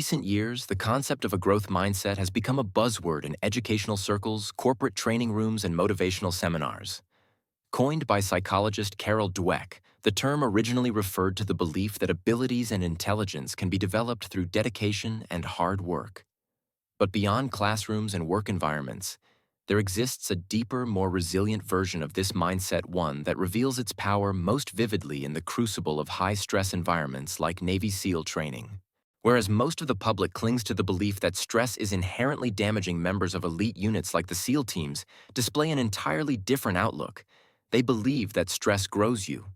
recent years, the concept of a growth mindset has become a buzzword in educational circles, corporate training rooms, and motivational seminars. Coined by psychologist Carol Dweck, the term originally referred to the belief that abilities and intelligence can be developed through dedication and hard work. But beyond classrooms and work environments, there exists a deeper, more resilient version of this mindset, one that reveals its power most vividly in the crucible of high-stress environments like Navy SEAL training. Whereas most of the public clings to the belief that stress is inherently damaging, members of elite units like the SEAL teams display an entirely different outlook. They believe that stress grows you.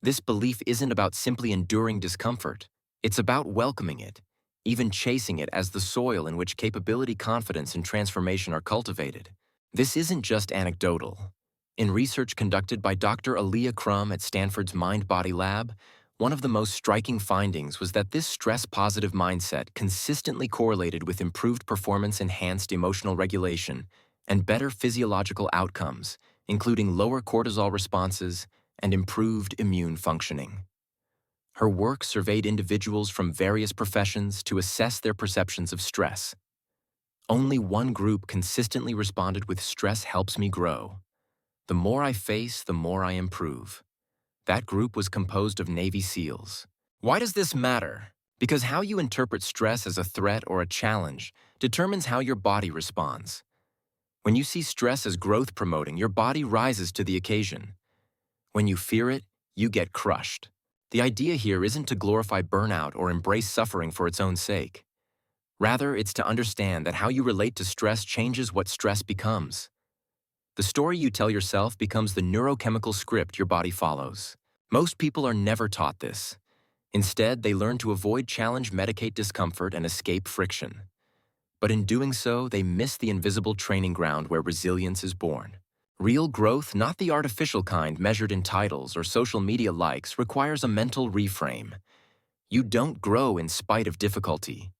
This belief isn't about simply enduring discomfort. It's about welcoming it, even chasing it as the soil in which capability, confidence, and transformation are cultivated. This isn't just anecdotal. In research conducted by Dr. Aaliyah Crum at Stanford's Mind-Body Lab, one of the most striking findings was that this stress-positive mindset consistently correlated with improved performance, enhanced emotional regulation, and better physiological outcomes, including lower cortisol responses and improved immune functioning. Her work surveyed individuals from various professions to assess their perceptions of stress. Only one group consistently responded with "stress helps me grow. The more I face, the more I improve." That group was composed of Navy SEALs. Why does this matter? Because how you interpret stress as a threat or a challenge determines how your body responds. When you see stress as growth-promoting, your body rises to the occasion. When you fear it, you get crushed. The idea here isn't to glorify burnout or embrace suffering for its own sake. Rather, it's to understand that how you relate to stress changes what stress becomes. The story you tell yourself becomes the neurochemical script your body follows. Most people are never taught this. Instead, they learn to avoid challenge, medicate discomfort, and escape friction. But in doing so, they miss the invisible training ground where resilience is born. Real growth, not the artificial kind measured in titles or social media likes, requires a mental reframe. You don't grow in spite of difficulty.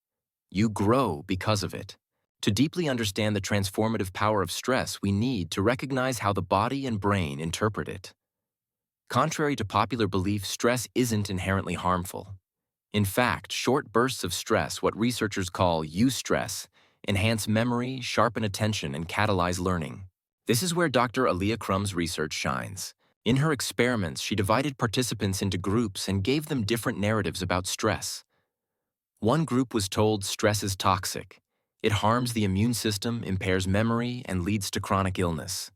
You grow because of it. To deeply understand the transformative power of stress, we need to recognize how the body and brain interpret it. Contrary to popular belief, stress isn't inherently harmful. In fact, short bursts of stress, what researchers call eustress, enhance memory, sharpen attention, and catalyze learning. This is where Dr. Aaliyah Crum's research shines. In her experiments, she divided participants into groups and gave them different narratives about stress. One group was told stress is toxic. It harms the immune system, impairs memory, and leads to chronic illness.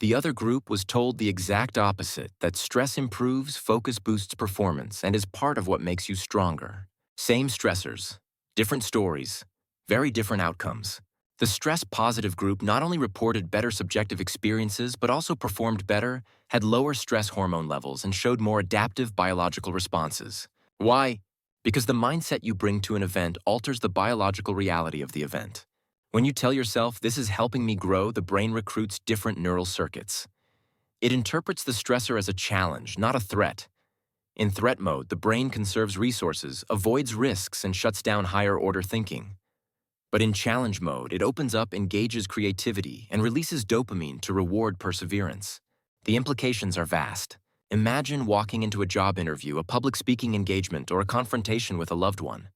The other group was told the exact opposite, that stress improves, focus boosts performance, and is part of what makes you stronger. Same stressors, different stories, very different outcomes. The stress-positive group not only reported better subjective experiences, but also performed better, had lower stress hormone levels, and showed more adaptive biological responses. Why? Because the mindset you bring to an event alters the biological reality of the event. When you tell yourself, "This is helping me grow," the brain recruits different neural circuits. It interprets the stressor as a challenge, not a threat. In threat mode, the brain conserves resources, avoids risks, and shuts down higher-order thinking. But in challenge mode, it opens up, engages creativity, and releases dopamine to reward perseverance. The implications are vast. Imagine walking into a job interview, a public speaking engagement, or a confrontation with a loved one.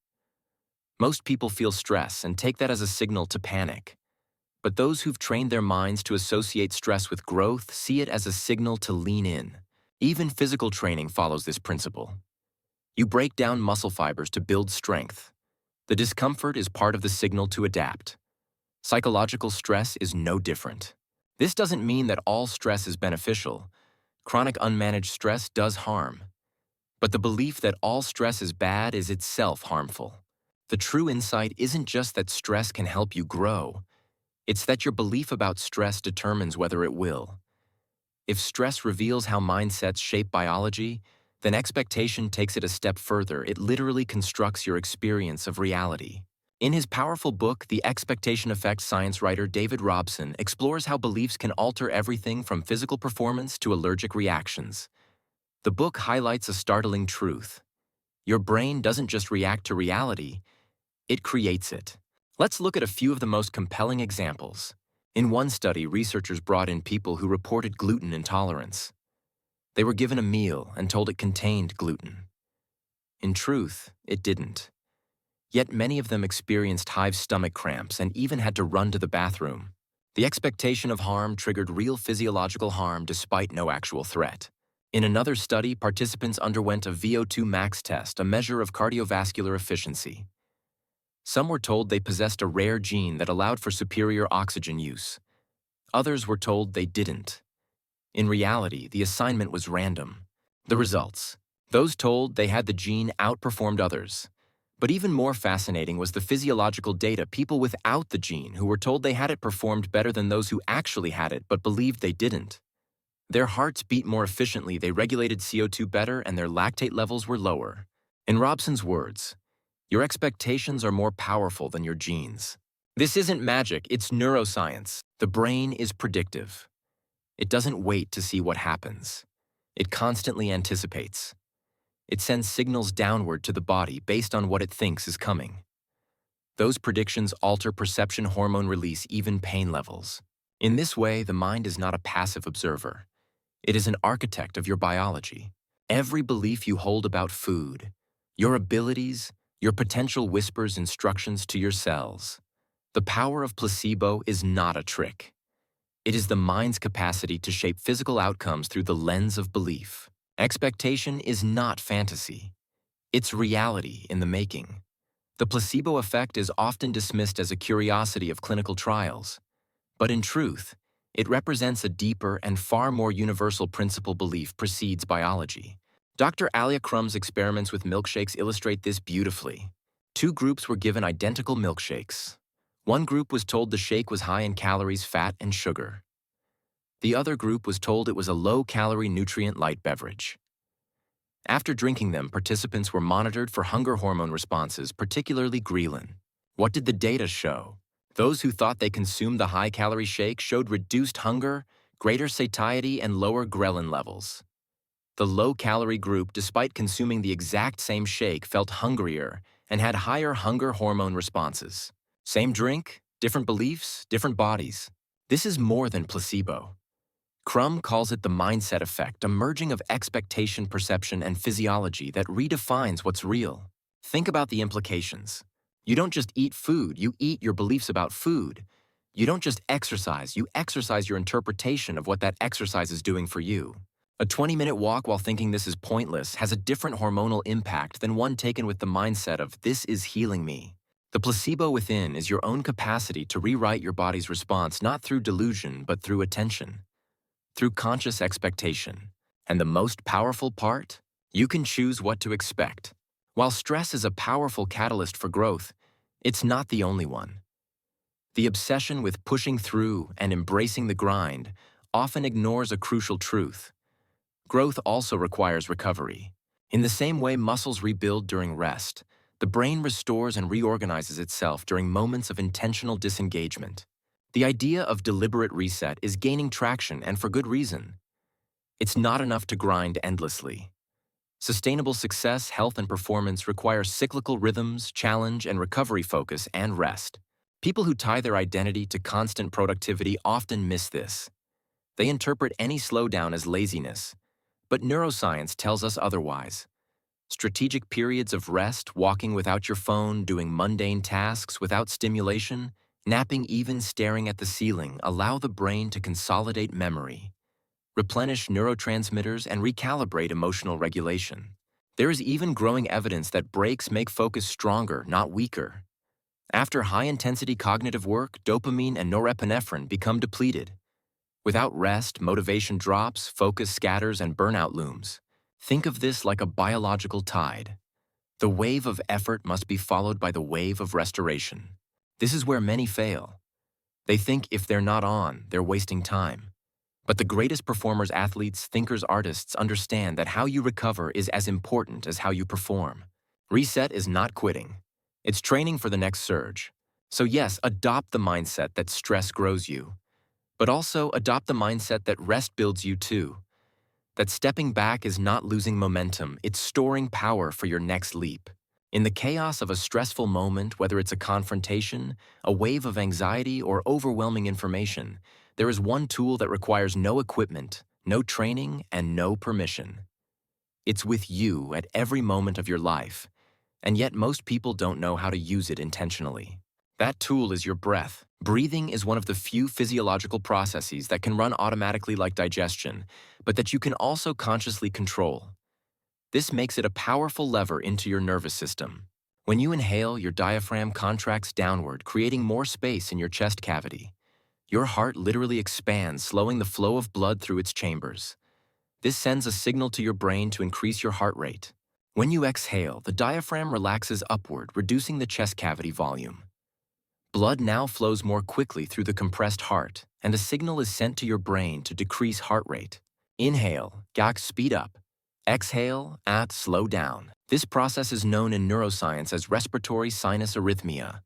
Most people feel stress and take that as a signal to panic. But those who've trained their minds to associate stress with growth see it as a signal to lean in. Even physical training follows this principle. You break down muscle fibers to build strength. The discomfort is part of the signal to adapt. Psychological stress is no different. This doesn't mean that all stress is beneficial. Chronic unmanaged stress does harm. But the belief that all stress is bad is itself harmful. The true insight isn't just that stress can help you grow. It's that your belief about stress determines whether it will. If stress reveals how mindsets shape biology, then expectation takes it a step further. It literally constructs your experience of reality. In his powerful book, The Expectation Effect, science writer David Robson explores how beliefs can alter everything from physical performance to allergic reactions. The book highlights a startling truth. Your brain doesn't just react to reality, it creates it. Let's look at a few of the most compelling examples. In one study, researchers brought in people who reported gluten intolerance. They were given a meal and told it contained gluten. In truth, it didn't. Yet many of them experienced hive stomach cramps and even had to run to the bathroom. The expectation of harm triggered real physiological harm despite no actual threat. In another study, participants underwent a VO2 max test, a measure of cardiovascular efficiency. Some were told they possessed a rare gene that allowed for superior oxygen use. Others were told they didn't. In reality, the assignment was random. The results: those told they had the gene outperformed others. But even more fascinating was the physiological data. People without the gene who were told they had it performed better than those who actually had it but believed they didn't. Their hearts beat more efficiently, they regulated CO2 better, and their lactate levels were lower. In Robson's words, "Your expectations are more powerful than your genes." This isn't magic, it's neuroscience. The brain is predictive. It doesn't wait to see what happens. It constantly anticipates. It sends signals downward to the body based on what it thinks is coming. Those predictions alter perception, hormone release, even pain levels. In this way, the mind is not a passive observer. It is an architect of your biology. Every belief you hold about food, your abilities, your potential whispers instructions to your cells. The power of placebo is not a trick. It is the mind's capacity to shape physical outcomes through the lens of belief. Expectation is not fantasy. It's reality in the making. The placebo effect is often dismissed as a curiosity of clinical trials, but in truth, it represents a deeper and far more universal principle. Belief precedes biology. Dr. Alia Crumb's experiments with milkshakes illustrate this beautifully. Two groups were given identical milkshakes. One group was told the shake was high in calories, fat, and sugar. The other group was told it was a low-calorie, nutrient-light beverage. After drinking them, participants were monitored for hunger hormone responses, particularly ghrelin. What did the data show? Those who thought they consumed the high-calorie shake showed reduced hunger, greater satiety, and lower ghrelin levels. The low-calorie group, despite consuming the exact same shake, felt hungrier and had higher hunger hormone responses. Same drink, different beliefs, different bodies. This is more than placebo. Crumb calls it the mindset effect, a merging of expectation, perception, and physiology that redefines what's real. Think about the implications. You don't just eat food, you eat your beliefs about food. You don't just exercise, you exercise your interpretation of what that exercise is doing for you. A 20-minute walk while thinking this is pointless has a different hormonal impact than one taken with the mindset of "this is healing me." The placebo within is your own capacity to rewrite your body's response, not through delusion, but through attention, through conscious expectation. And the most powerful part? You can choose what to expect. While stress is a powerful catalyst for growth, it's not the only one. The obsession with pushing through and embracing the grind often ignores a crucial truth. Growth also requires recovery. In the same way muscles rebuild during rest, the brain restores and reorganizes itself during moments of intentional disengagement. The idea of deliberate reset is gaining traction, and for good reason. It's not enough to grind endlessly. Sustainable success, health, and performance require cyclical rhythms, challenge, and recovery, focus, and rest. People who tie their identity to constant productivity often miss this. They interpret any slowdown as laziness, but neuroscience tells us otherwise. Strategic periods of rest, walking without your phone, doing mundane tasks without stimulation, napping, even staring at the ceiling, allow the brain to consolidate memory, replenish neurotransmitters, and recalibrate emotional regulation. There is even growing evidence that breaks make focus stronger, not weaker. After high-intensity cognitive work, dopamine and norepinephrine become depleted. Without rest, motivation drops, focus scatters, and burnout looms. Think of this like a biological tide. The wave of effort must be followed by the wave of restoration. This is where many fail. They think if they're not on, they're wasting time. But the greatest performers, athletes, thinkers, artists understand that how you recover is as important as how you perform. Reset is not quitting. It's training for the next surge. So yes, adopt the mindset that stress grows you, but also adopt the mindset that rest builds you too. That stepping back is not losing momentum, it's storing power for your next leap. In the chaos of a stressful moment, whether it's a confrontation, a wave of anxiety, or overwhelming information, there is one tool that requires no equipment, no training, and no permission. It's with you at every moment of your life. And yet most people don't know how to use it intentionally. That tool is your breath. Breathing is one of the few physiological processes that can run automatically like digestion, but that you can also consciously control. This makes it a powerful lever into your nervous system. When you inhale, your diaphragm contracts downward, creating more space in your chest cavity. Your heart literally expands, slowing the flow of blood through its chambers. This sends a signal to your brain to increase your heart rate. When you exhale, the diaphragm relaxes upward, reducing the chest cavity volume. Blood now flows more quickly through the compressed heart, and a signal is sent to your brain to decrease heart rate. Inhale, gak speed up. Exhale, slow down. This process is known in neuroscience as respiratory sinus arrhythmia,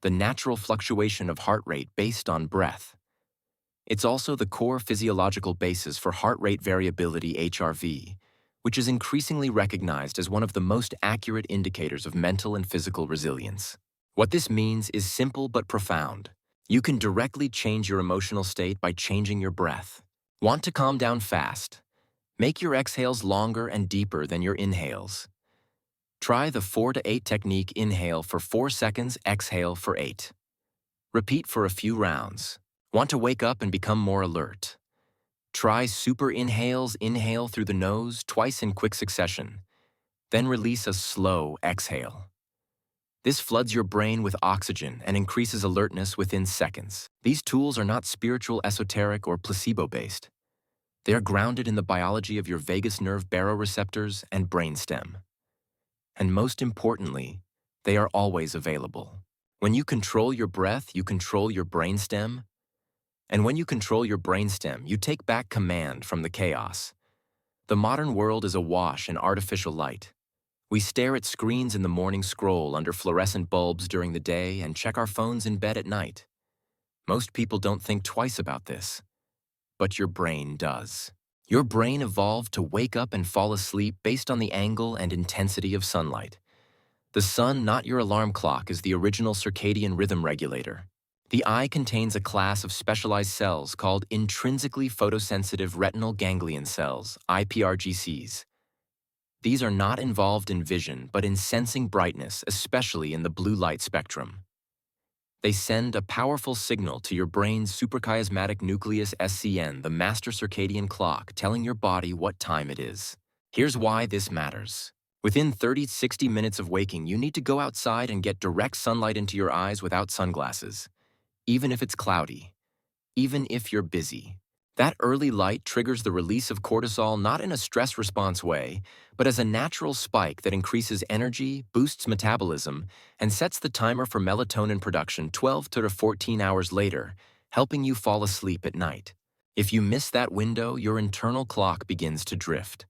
the natural fluctuation of heart rate based on breath. It's also the core physiological basis for heart rate variability (HRV), which is increasingly recognized as one of the most accurate indicators of mental and physical resilience. What this means is simple but profound. You can directly change your emotional state by changing your breath. Want to calm down fast? Make your exhales longer and deeper than your inhales. Try the 4 to 8 technique. Inhale for 4 seconds, exhale for 8. Repeat for a few rounds. Want to wake up and become more alert? Try super inhales. Inhale through the nose twice in quick succession. Then release a slow exhale. This floods your brain with oxygen and increases alertness within seconds. These tools are not spiritual, esoteric, or placebo-based. They are grounded in the biology of your vagus nerve baroreceptors and brainstem. And most importantly, they are always available. When you control your breath, you control your brainstem. And when you control your brainstem, you take back command from the chaos. The modern world is awash in artificial light. We stare at screens in the morning, scroll under fluorescent bulbs during the day, and check our phones in bed at night. Most people don't think twice about this, but your brain does. Your brain evolved to wake up and fall asleep based on the angle and intensity of sunlight. The sun, not your alarm clock, is the original circadian rhythm regulator. The eye contains a class of specialized cells called intrinsically photosensitive retinal ganglion cells, IPRGCs. These are not involved in vision, but in sensing brightness, especially in the blue light spectrum. They send a powerful signal to your brain's suprachiasmatic nucleus (SCN), the master circadian clock, telling your body what time it is. Here's why this matters. Within 30-60 minutes of waking, you need to go outside and get direct sunlight into your eyes without sunglasses, even if it's cloudy, even if you're busy. That early light triggers the release of cortisol not in a stress response way, but as a natural spike that increases energy, boosts metabolism, and sets the timer for melatonin production 12 to 14 hours later, helping you fall asleep at night. If you miss that window, your internal clock begins to drift.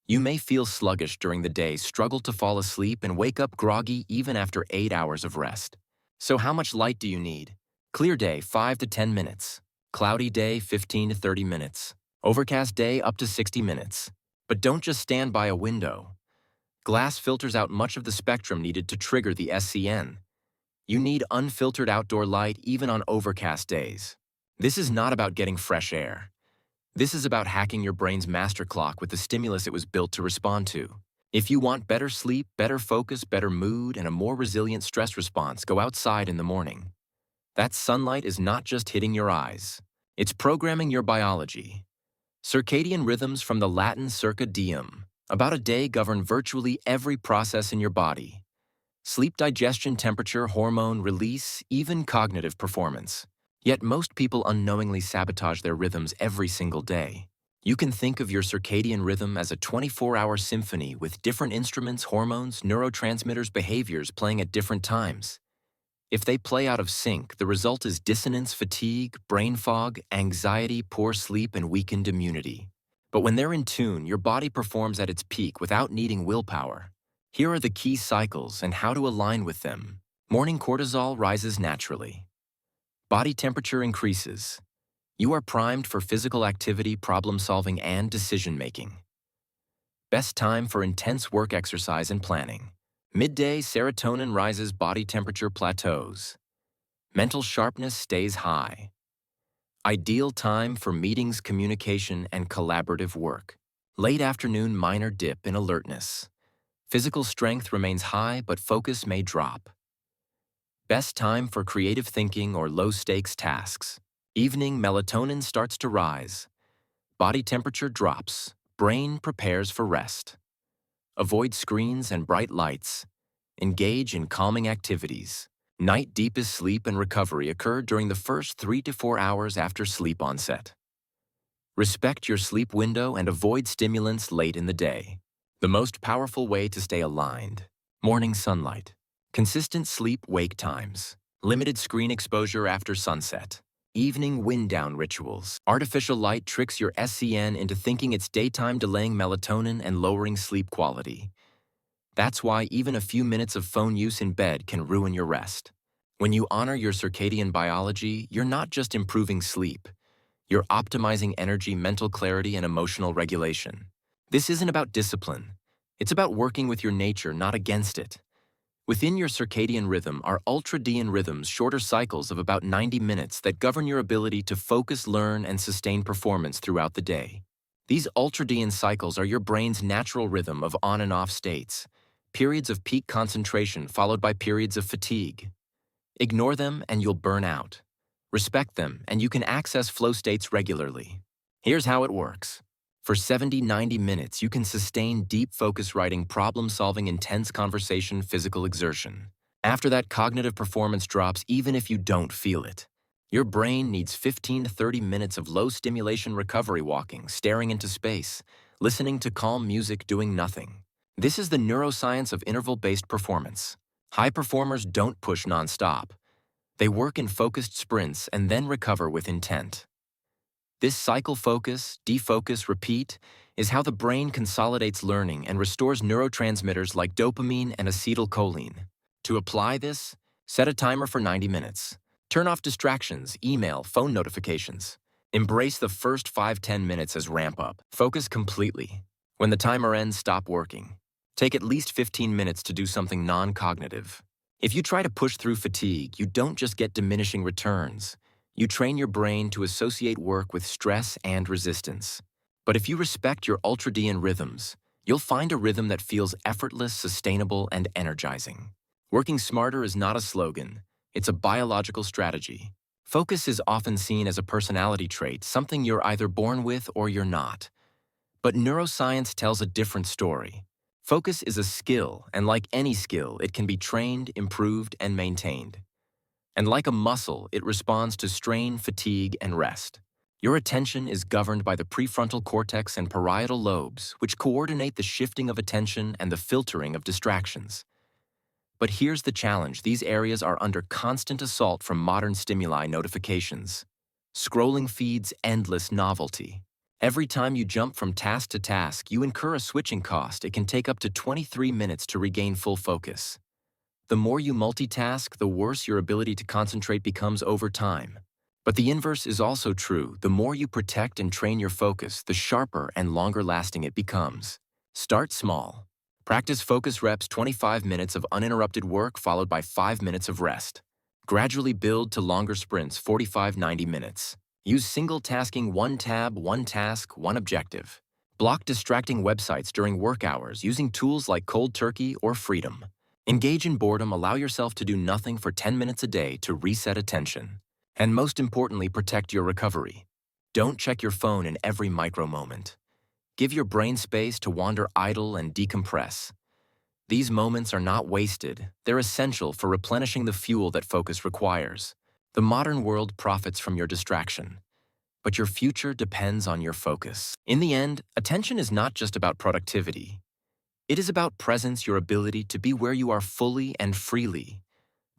You may feel sluggish during the day, struggle to fall asleep, and wake up groggy even after 8 hours of rest. So how much light do you need? Clear day, 5 to 10 minutes. Cloudy day, 15 to 30 minutes. Overcast day, up to 60 minutes. But don't just stand by a window. Glass filters out much of the spectrum needed to trigger the SCN. You need unfiltered outdoor light even on overcast days. This is not about getting fresh air. This is about hacking your brain's master clock with the stimulus it was built to respond to. If you want better sleep, better focus, better mood, and a more resilient stress response, go outside in the morning. That sunlight is not just hitting your eyes. It's programming your biology. Circadian rhythms, from the Latin circa diem, about a day, govern virtually every process in your body. Sleep, digestion, temperature, hormone release, even cognitive performance. Yet most people unknowingly sabotage their rhythms every single day. You can think of your circadian rhythm as a 24-hour symphony with different instruments, hormones, neurotransmitters, behaviors playing at different times. If they play out of sync, the result is dissonance, fatigue, brain fog, anxiety, poor sleep, and weakened immunity. But when they're in tune, your body performs at its peak without needing willpower. Here are the key cycles and how to align with them. Morning cortisol rises naturally. Body temperature increases. You are primed for physical activity, problem-solving, and decision-making. Best time for intense work, exercise, and planning. Midday, serotonin rises, body temperature plateaus. Mental sharpness stays high. Ideal time for meetings, communication, and collaborative work. Late afternoon, minor dip in alertness. Physical strength remains high, but focus may drop. Best time for creative thinking or low-stakes tasks. Evening, melatonin starts to rise. Body temperature drops. Brain prepares for rest. Avoid screens and bright lights. Engage in calming activities. Night deepest sleep and recovery occur during the first 3 to 4 hours after sleep onset. Respect your sleep window and avoid stimulants late in the day. The most powerful way to stay aligned. Morning sunlight. Consistent sleep-wake times. Limited screen exposure after sunset. Evening wind-down rituals. Artificial light tricks your SCN into thinking it's daytime, delaying melatonin and lowering sleep quality. That's why even a few minutes of phone use in bed can ruin your rest. When you honor your circadian biology, you're not just improving sleep. You're optimizing energy, mental clarity, and emotional regulation. This isn't about discipline. It's about working with your nature, not against it. Within your circadian rhythm are ultradian rhythms, shorter cycles of about 90 minutes that govern your ability to focus, learn, and sustain performance throughout the day. These ultradian cycles are your brain's natural rhythm of on and off states, periods of peak concentration followed by periods of fatigue. Ignore them and you'll burn out. Respect them and you can access flow states regularly. Here's how it works. For 70-90 minutes, you can sustain deep focus, writing, problem-solving, intense conversation, physical exertion. After that, cognitive performance drops even if you don't feel it. Your brain needs 15 to 30 minutes of low-stimulation recovery, walking, staring into space, listening to calm music, doing nothing. This is the neuroscience of interval-based performance. High performers don't push non-stop. They work in focused sprints and then recover with intent. This cycle, focus, defocus, repeat, is how the brain consolidates learning and restores neurotransmitters like dopamine and acetylcholine. To apply this, set a timer for 90 minutes. Turn off distractions, email, phone notifications. Embrace the first 5-10 minutes as ramp-up. Focus completely. When the timer ends, stop working. Take at least 15 minutes to do something non-cognitive. If you try to push through fatigue, you don't just get diminishing returns. You train your brain to associate work with stress and resistance. But if you respect your ultradian rhythms, you'll find a rhythm that feels effortless, sustainable, and energizing. Working smarter is not a slogan. It's a biological strategy. Focus is often seen as a personality trait, something you're either born with or you're not. But neuroscience tells a different story. Focus is a skill, and like any skill, it can be trained, improved, and maintained. And like a muscle, it responds to strain, fatigue, and rest. Your attention is governed by the prefrontal cortex and parietal lobes, which coordinate the shifting of attention and the filtering of distractions. But here's the challenge: these areas are under constant assault from modern stimuli, notifications, scrolling feeds, endless novelty. Every time you jump from task to task, you incur a switching cost. It can take up to 23 minutes to regain full focus. The more you multitask, the worse your ability to concentrate becomes over time. But the inverse is also true. The more you protect and train your focus, the sharper and longer lasting it becomes. Start small. Practice focus reps, 25 minutes of uninterrupted work followed by 5 minutes of rest. Gradually build to longer sprints, 45-90 minutes. Use single tasking, one tab, one task, one objective. Block distracting websites during work hours using tools like Cold Turkey or Freedom. Engage in boredom, allow yourself to do nothing for 10 minutes a day to reset attention. And most importantly, protect your recovery. Don't check your phone in every micro moment. Give your brain space to wander idle and decompress. These moments are not wasted. They're essential for replenishing the fuel that focus requires. The modern world profits from your distraction, but your future depends on your focus. In the end, attention is not just about productivity. It is about presence, your ability to be where you are fully and freely,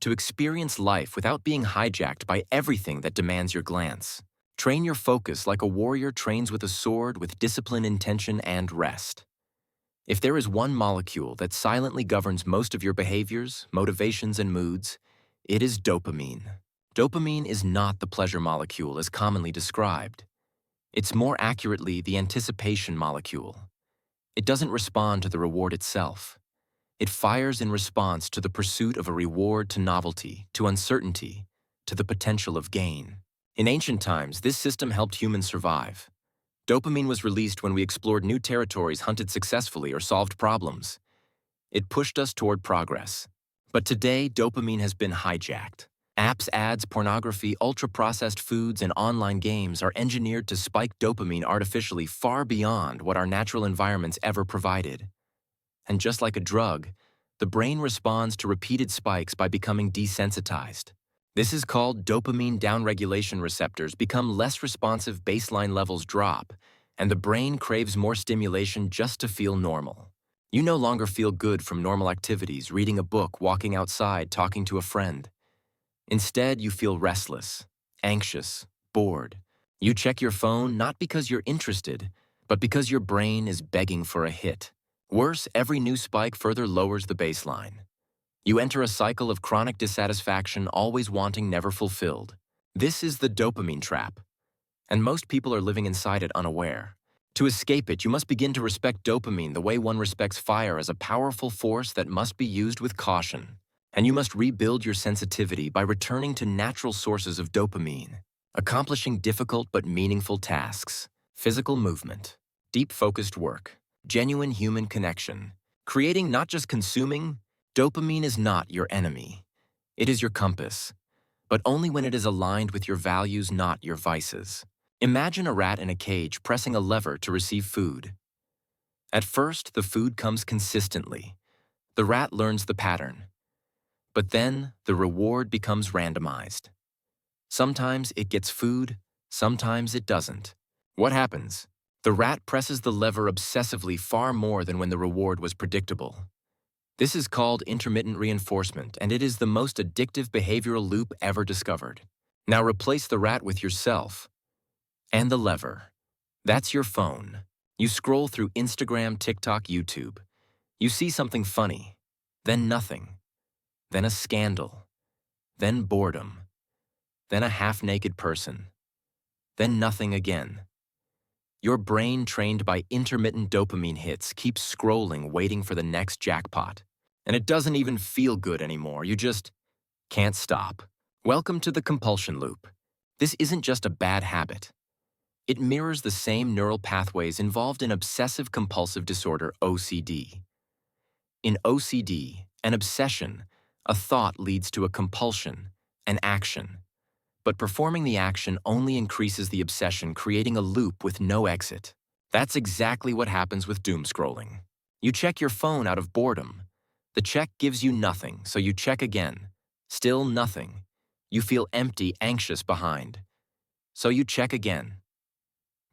to experience life without being hijacked by everything that demands your glance. Train your focus like a warrior trains with a sword, with discipline, intention, and rest. If there is one molecule that silently governs most of your behaviors, motivations, and moods, it is dopamine. Dopamine is not the pleasure molecule as commonly described. It's more accurately the anticipation molecule. It doesn't respond to the reward itself. It fires in response to the pursuit of a reward, to novelty, to uncertainty, to the potential of gain. In ancient times, this system helped humans survive. Dopamine was released when we explored new territories, hunted successfully, or solved problems. It pushed us toward progress. But today, dopamine has been hijacked. Apps, ads, pornography, ultra-processed foods, and online games are engineered to spike dopamine artificially far beyond what our natural environments ever provided. And just like a drug, the brain responds to repeated spikes by becoming desensitized. This is called dopamine downregulation. Receptors become less responsive, baseline levels drop, and the brain craves more stimulation just to feel normal. You no longer feel good from normal activities, reading a book, walking outside, talking to a friend. Instead, you feel restless, anxious, bored. You check your phone not because you're interested, but because your brain is begging for a hit. Worse, every new spike further lowers the baseline. You enter a cycle of chronic dissatisfaction, always wanting, never fulfilled. This is the dopamine trap, and most people are living inside it unaware. To escape it, you must begin to respect dopamine the way one respects fire, as a powerful force that must be used with caution. And you must rebuild your sensitivity by returning to natural sources of dopamine, accomplishing difficult but meaningful tasks, physical movement, deep focused work, genuine human connection, creating, not just consuming. Dopamine is not your enemy. It is your compass, but only when it is aligned with your values, not your vices. Imagine a rat in a cage pressing a lever to receive food. At first, the food comes consistently. The rat learns the pattern. But then, the reward becomes randomized. Sometimes it gets food, sometimes it doesn't. What happens? The rat presses the lever obsessively, far more than when the reward was predictable. This is called intermittent reinforcement, and it is the most addictive behavioral loop ever discovered. Now replace the rat with yourself and the lever. That's your phone. You scroll through Instagram, TikTok, YouTube. You see something funny, then nothing, then a scandal, then boredom, then a half-naked person, then nothing again. Your brain, trained by intermittent dopamine hits, keeps scrolling, waiting for the next jackpot. And it doesn't even feel good anymore. You just can't stop. Welcome to the compulsion loop. This isn't just a bad habit. It mirrors the same neural pathways involved in obsessive-compulsive disorder, OCD. In OCD, an obsession, a thought leads to a compulsion, an action. But performing the action only increases the obsession, creating a loop with no exit. That's exactly what happens with doom scrolling. You check your phone out of boredom. The check gives you nothing, so you check again. Still nothing. You feel empty, anxious, behind. So you check again.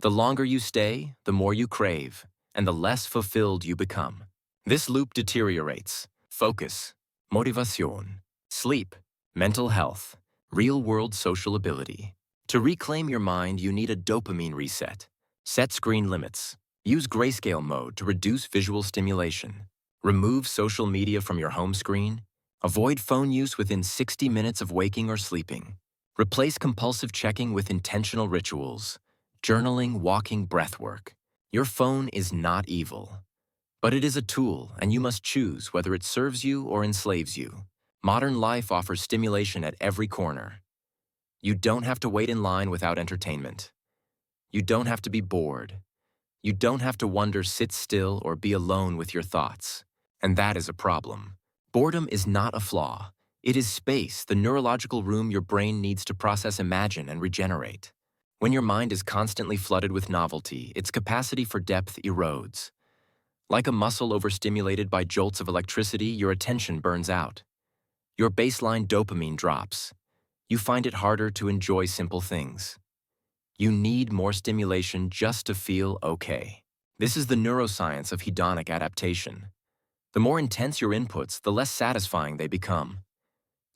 The longer you stay, the more you crave, and the less fulfilled you become. This loop deteriorates focus, motivation, sleep, mental health, real-world social ability. To reclaim your mind, you need a dopamine reset. Set screen limits. Use grayscale mode to reduce visual stimulation. Remove social media from your home screen. Avoid phone use within 60 minutes of waking or sleeping. Replace compulsive checking with intentional rituals. Journaling, walking, breathwork. Your phone is not evil, but it is a tool, and you must choose whether it serves you or enslaves you. Modern life offers stimulation at every corner. You don't have to wait in line without entertainment. You don't have to be bored. You don't have to wonder, sit still, or be alone with your thoughts. And that is a problem. Boredom is not a flaw. It is space, the neurological room your brain needs to process, imagine, and regenerate. When your mind is constantly flooded with novelty, its capacity for depth erodes. Like a muscle overstimulated by jolts of electricity, your attention burns out. Your baseline dopamine drops. You find it harder to enjoy simple things. You need more stimulation just to feel okay. This is the neuroscience of hedonic adaptation. The more intense your inputs, the less satisfying they become.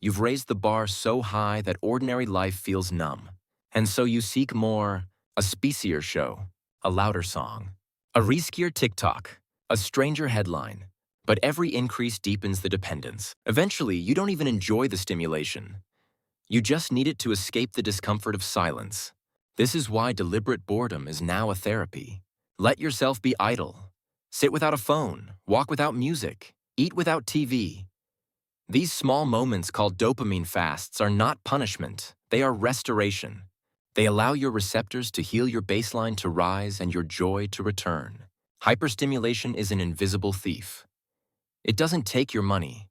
You've raised the bar so high that ordinary life feels numb. And so you seek more, a spicier show, a louder song, a riskier TikTok, a stranger headline. But every increase deepens the dependence. Eventually, you don't even enjoy the stimulation. You just need it to escape the discomfort of silence. This is why deliberate boredom is now a therapy. Let yourself be idle. Sit without a phone, walk without music, eat without TV. These small moments called dopamine fasts are not punishment, they are restoration. They allow your receptors to heal, your baseline to rise, and your joy to return. Hyperstimulation is an invisible thief. It doesn't take your money.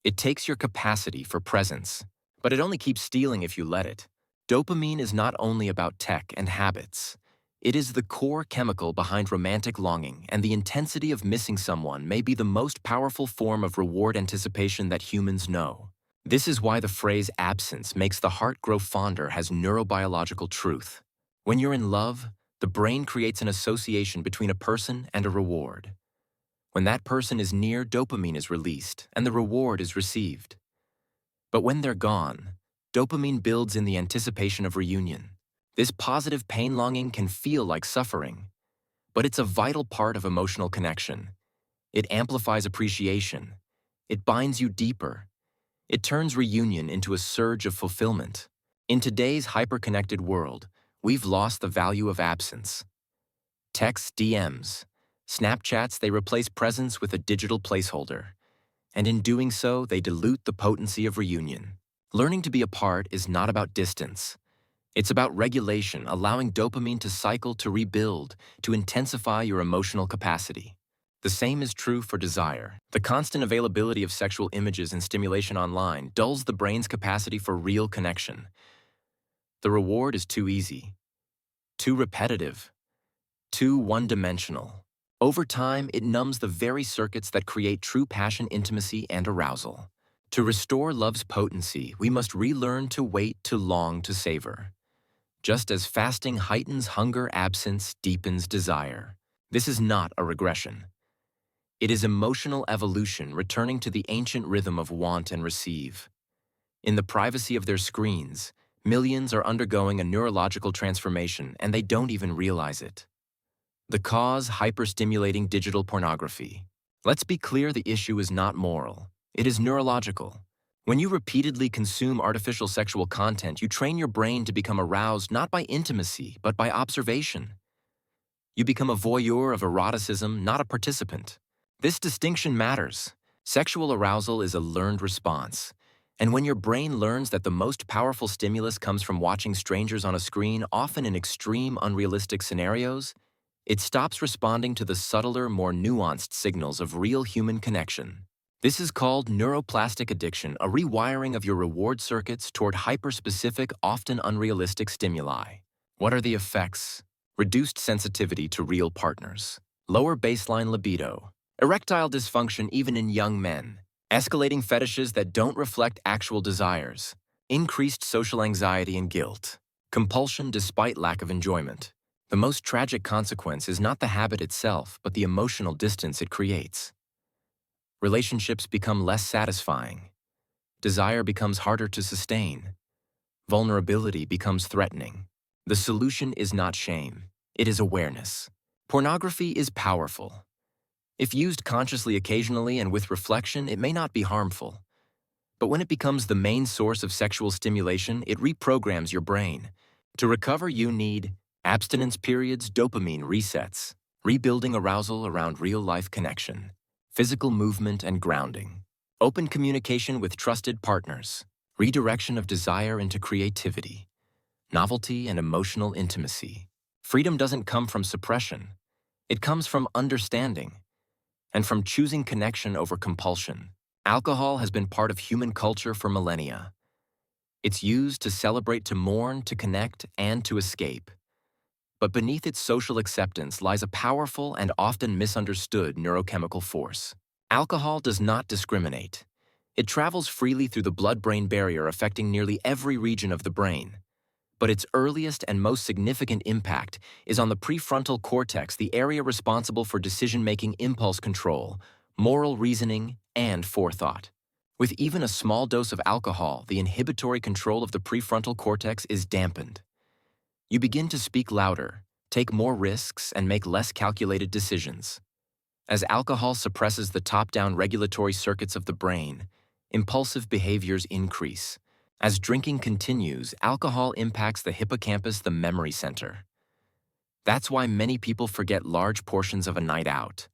It takes your capacity for presence. But it only keeps stealing if you let it. Dopamine is not only about tech and habits. It is the core chemical behind romantic longing, and the intensity of missing someone may be the most powerful form of reward anticipation that humans know. This is why the phrase absence makes the heart grow fonder has neurobiological truth. When you're in love, the brain creates an association between a person and a reward. When that person is near, dopamine is released, and the reward is received. But when they're gone, dopamine builds in the anticipation of reunion. This positive pain longing can feel like suffering, but it's a vital part of emotional connection. It amplifies appreciation. It binds you deeper. It turns reunion into a surge of fulfillment. In today's hyper-connected world, we've lost the value of absence. Texts, DMs, Snapchats, they replace presence with a digital placeholder. And in doing so, they dilute the potency of reunion. Learning to be apart is not about distance. It's about regulation, allowing dopamine to cycle, to rebuild, to intensify your emotional capacity. The same is true for desire. The constant availability of sexual images and stimulation online dulls the brain's capacity for real connection. The reward is too easy, too repetitive, too one-dimensional. Over time, it numbs the very circuits that create true passion, intimacy, and arousal. To restore love's potency, we must relearn to wait, to long, to savor. Just as fasting heightens hunger, absence deepens desire. This is not a regression. It is emotional evolution returning to the ancient rhythm of want and receive. In the privacy of their screens, millions are undergoing a neurological transformation, and they don't even realize it. The cause: hyperstimulating digital pornography. Let's be clear, the issue is not moral. It is neurological. When you repeatedly consume artificial sexual content, you train your brain to become aroused not by intimacy, but by observation. You become a voyeur of eroticism, not a participant. This distinction matters. Sexual arousal is a learned response. And when your brain learns that the most powerful stimulus comes from watching strangers on a screen, often in extreme, unrealistic scenarios, it stops responding to the subtler, more nuanced signals of real human connection. This is called neuroplastic addiction, a rewiring of your reward circuits toward hyper-specific, often unrealistic stimuli. What are the effects? Reduced sensitivity to real partners, lower baseline libido, erectile dysfunction even in young men, escalating fetishes that don't reflect actual desires, increased social anxiety and guilt, compulsion despite lack of enjoyment. The most tragic consequence is not the habit itself, but the emotional distance it creates. Relationships become less satisfying. Desire becomes harder to sustain. Vulnerability becomes threatening. The solution is not shame. It is awareness. Pornography is powerful. If used consciously occasionally and with reflection, it may not be harmful. But when it becomes the main source of sexual stimulation, it reprograms your brain. To recover, you need abstinence periods, dopamine resets, rebuilding arousal around real-life connection, physical movement and grounding, open communication with trusted partners, redirection of desire into creativity, novelty and emotional intimacy. Freedom doesn't come from suppression. It comes from understanding and from choosing connection over compulsion. Alcohol has been part of human culture for millennia. It's used to celebrate, to mourn, to connect, and to escape. But beneath its social acceptance lies a powerful and often misunderstood neurochemical force. Alcohol does not discriminate. It travels freely through the blood-brain barrier, affecting nearly every region of the brain. But its earliest and most significant impact is on the prefrontal cortex, the area responsible for decision-making, impulse control, moral reasoning, and forethought. With even a small dose of alcohol, the inhibitory control of the prefrontal cortex is dampened. You begin to speak louder, take more risks, and make less calculated decisions. As alcohol suppresses the top-down regulatory circuits of the brain, impulsive behaviors increase. As drinking continues, alcohol impacts the hippocampus, the memory center. That's why many people forget large portions of a night out.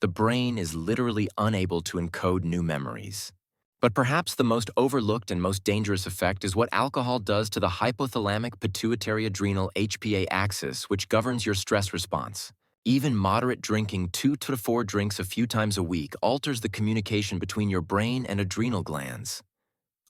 The brain is literally unable to encode new memories. But perhaps the most overlooked and most dangerous effect is what alcohol does to the hypothalamic pituitary adrenal HPA axis, which governs your stress response. Even moderate drinking 2 to 4 drinks a few times a week alters the communication between your brain and adrenal glands.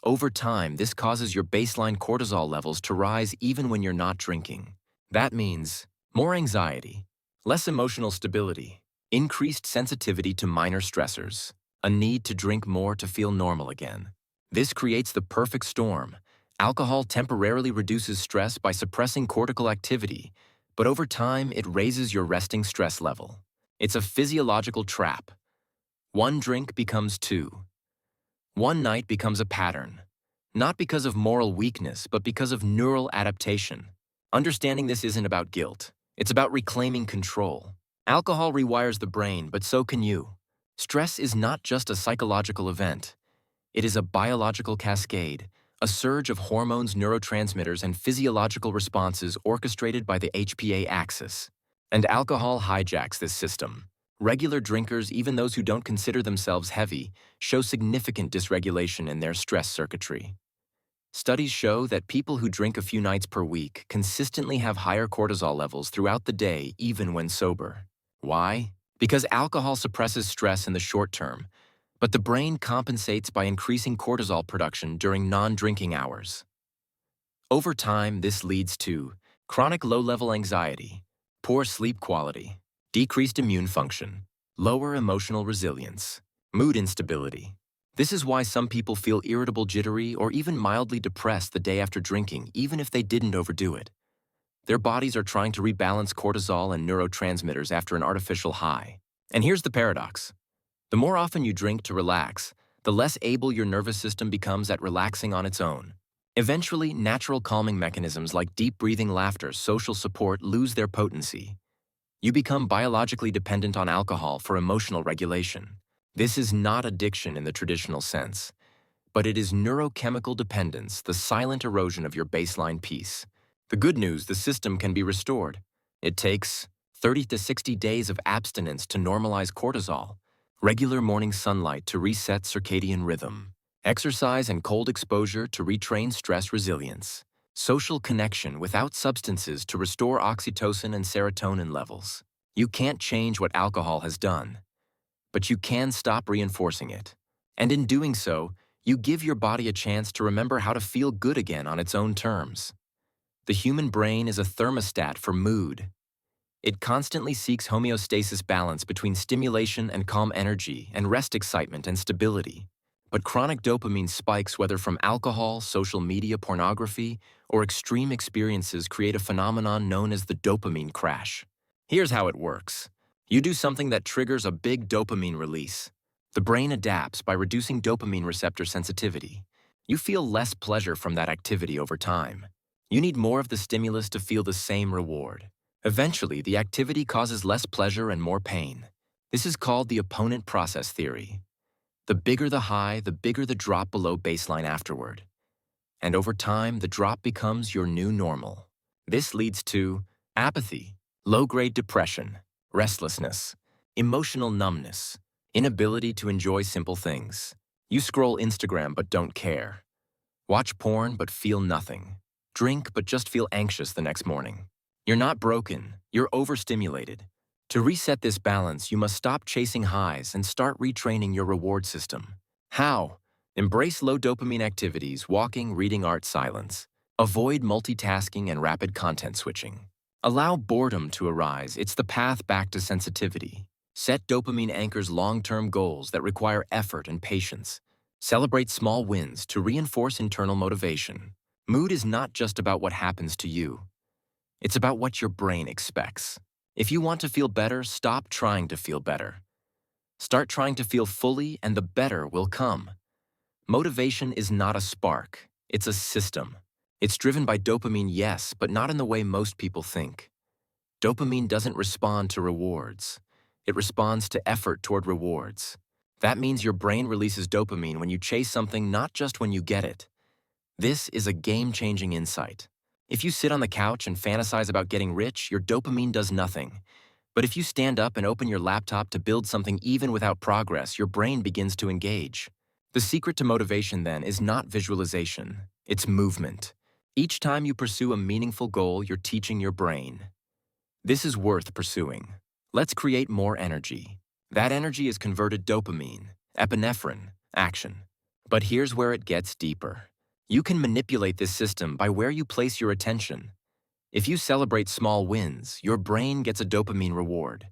Over time, this causes your baseline cortisol levels to rise even when you're not drinking. That means more anxiety, less emotional stability, increased sensitivity to minor stressors, a need to drink more to feel normal again. This creates the perfect storm. Alcohol temporarily reduces stress by suppressing cortical activity, but over time it raises your resting stress level. It's a physiological trap. One drink becomes two. One night becomes a pattern, not because of moral weakness, but because of neural adaptation. Understanding this isn't about guilt. It's about reclaiming control. Alcohol rewires the brain, but so can you. Stress is not just a psychological event. It is a biological cascade, a surge of hormones, neurotransmitters, and physiological responses orchestrated by the HPA axis. And alcohol hijacks this system. Regular drinkers, even those who don't consider themselves heavy, show significant dysregulation in their stress circuitry. Studies show that people who drink a few nights per week consistently have higher cortisol levels throughout the day, even when sober. Why? Because alcohol suppresses stress in the short term, but the brain compensates by increasing cortisol production during non-drinking hours. Over time, this leads to chronic low-level anxiety, poor sleep quality, decreased immune function, lower emotional resilience, mood instability. This is why some people feel irritable, jittery, or even mildly depressed the day after drinking, even if they didn't overdo it. Their bodies are trying to rebalance cortisol and neurotransmitters after an artificial high. And here's the paradox. The more often you drink to relax, the less able your nervous system becomes at relaxing on its own. Eventually, natural calming mechanisms like deep breathing, laughter, social support lose their potency. You become biologically dependent on alcohol for emotional regulation. This is not addiction in the traditional sense, but it is neurochemical dependence, the silent erosion of your baseline peace. The good news, the system can be restored. It takes 30 to 60 days of abstinence to normalize cortisol, regular morning sunlight to reset circadian rhythm, exercise and cold exposure to retrain stress resilience, social connection without substances to restore oxytocin and serotonin levels. You can't change what alcohol has done, but you can stop reinforcing it. And in doing so, you give your body a chance to remember how to feel good again on its own terms. The human brain is a thermostat for mood. It constantly seeks homeostasis, balance between stimulation and calm energy, and rest, excitement and stability. But chronic dopamine spikes, whether from alcohol, social media, pornography, or extreme experiences, create a phenomenon known as the dopamine crash. Here's how it works. You do something that triggers a big dopamine release. The brain adapts by reducing dopamine receptor sensitivity. You feel less pleasure from that activity over time. You need more of the stimulus to feel the same reward. Eventually, the activity causes less pleasure and more pain. This is called the opponent process theory. The bigger the high, the bigger the drop below baseline afterward. And over time, the drop becomes your new normal. This leads to apathy, low-grade depression, restlessness, emotional numbness, inability to enjoy simple things. You scroll Instagram but don't care. Watch porn but feel nothing. Drink but just feel anxious the next morning. You're not broken, you're overstimulated. To reset this balance, you must stop chasing highs and start retraining your reward system. How? Embrace low dopamine activities, walking, reading, art, silence. Avoid multitasking and rapid content switching. Allow boredom to arise. It's the path back to sensitivity. Set dopamine anchors, long-term goals that require effort and patience. Celebrate small wins to reinforce internal motivation. Mood is not just about what happens to you. It's about what your brain expects. If you want to feel better, stop trying to feel better. Start trying to feel fully, and the better will come. Motivation is not a spark. It's a system. It's driven by dopamine, yes, but not in the way most people think. Dopamine doesn't respond to rewards. It responds to effort toward rewards. That means your brain releases dopamine when you chase something, not just when you get it. This is a game-changing insight. If you sit on the couch and fantasize about getting rich, your dopamine does nothing. But if you stand up and open your laptop to build something even without progress, your brain begins to engage. The secret to motivation, then, is not visualization. It's movement. Each time you pursue a meaningful goal, you're teaching your brain, this is worth pursuing. Let's create more energy. That energy is converted dopamine, epinephrine, action. But here's where it gets deeper. You can manipulate this system by where you place your attention. If you celebrate small wins, your brain gets a dopamine reward.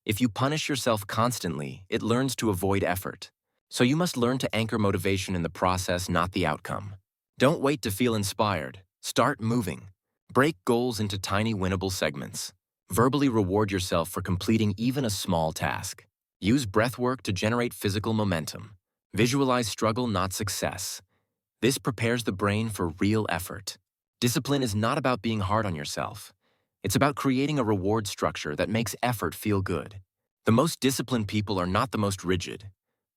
If you punish yourself constantly, it learns to avoid effort. So you must learn to anchor motivation in the process, not the outcome. Don't wait to feel inspired. Start moving. Break goals into tiny winnable segments. Verbally reward yourself for completing even a small task. Use breathwork to generate physical momentum. Visualize struggle, not success. This prepares the brain for real effort. Discipline is not about being hard on yourself. It's about creating a reward structure that makes effort feel good. The most disciplined people are not the most rigid.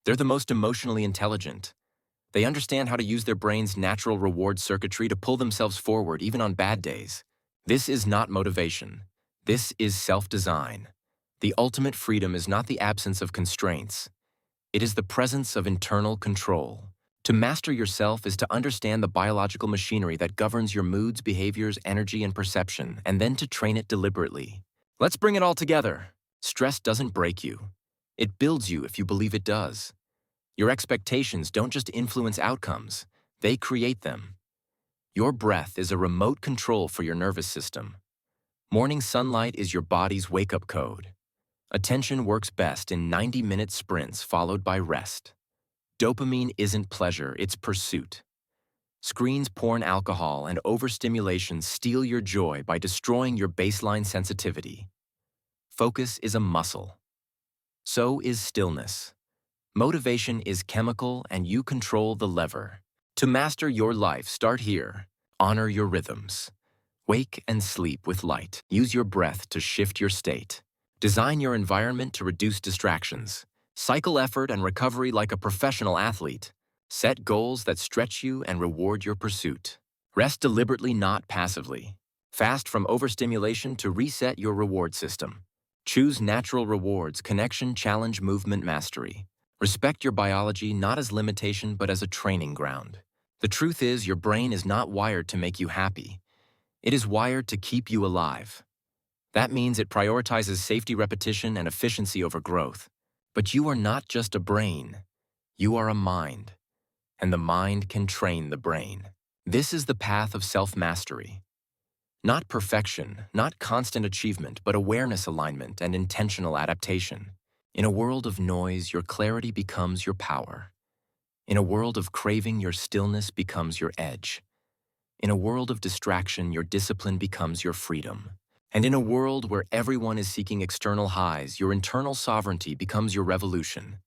They're the most emotionally intelligent. They understand how to use their brain's natural reward circuitry to pull themselves forward even on bad days. This is not motivation. This is self-design. The ultimate freedom is not the absence of constraints. It is the presence of internal control. To master yourself is to understand the biological machinery that governs your moods, behaviors, energy, and perception, and then to train it deliberately. Let's bring it all together. Stress doesn't break you. It builds you if you believe it does. Your expectations don't just influence outcomes, they create them. Your breath is a remote control for your nervous system. Morning sunlight is your body's wake-up code. Attention works best in 90-minute sprints followed by rest. Dopamine isn't pleasure, it's pursuit. Screens, porn, alcohol, and overstimulation steal your joy by destroying your baseline sensitivity. Focus is a muscle. So is stillness. Motivation is chemical, and you control the lever. To master your life, start here. Honor your rhythms. Wake and sleep with light. Use your breath to shift your state. Design your environment to reduce distractions. Cycle effort and recovery like a professional athlete. Set goals that stretch you and reward your pursuit. Rest deliberately, not passively. Fast from overstimulation to reset your reward system. Choose natural rewards, connection, challenge, movement, mastery. Respect your biology not as limitation but as a training ground. The truth is, your brain is not wired to make you happy. It is wired to keep you alive. That means it prioritizes safety, repetition, and efficiency over growth. But you are not just a brain. You are a mind. And the mind can train the brain. This is the path of self-mastery. Not perfection, not constant achievement, but awareness, alignment, and intentional adaptation. In a world of noise, your clarity becomes your power. In a world of craving, your stillness becomes your edge. In a world of distraction, your discipline becomes your freedom. And in a world where everyone is seeking external highs, your internal sovereignty becomes your revolution.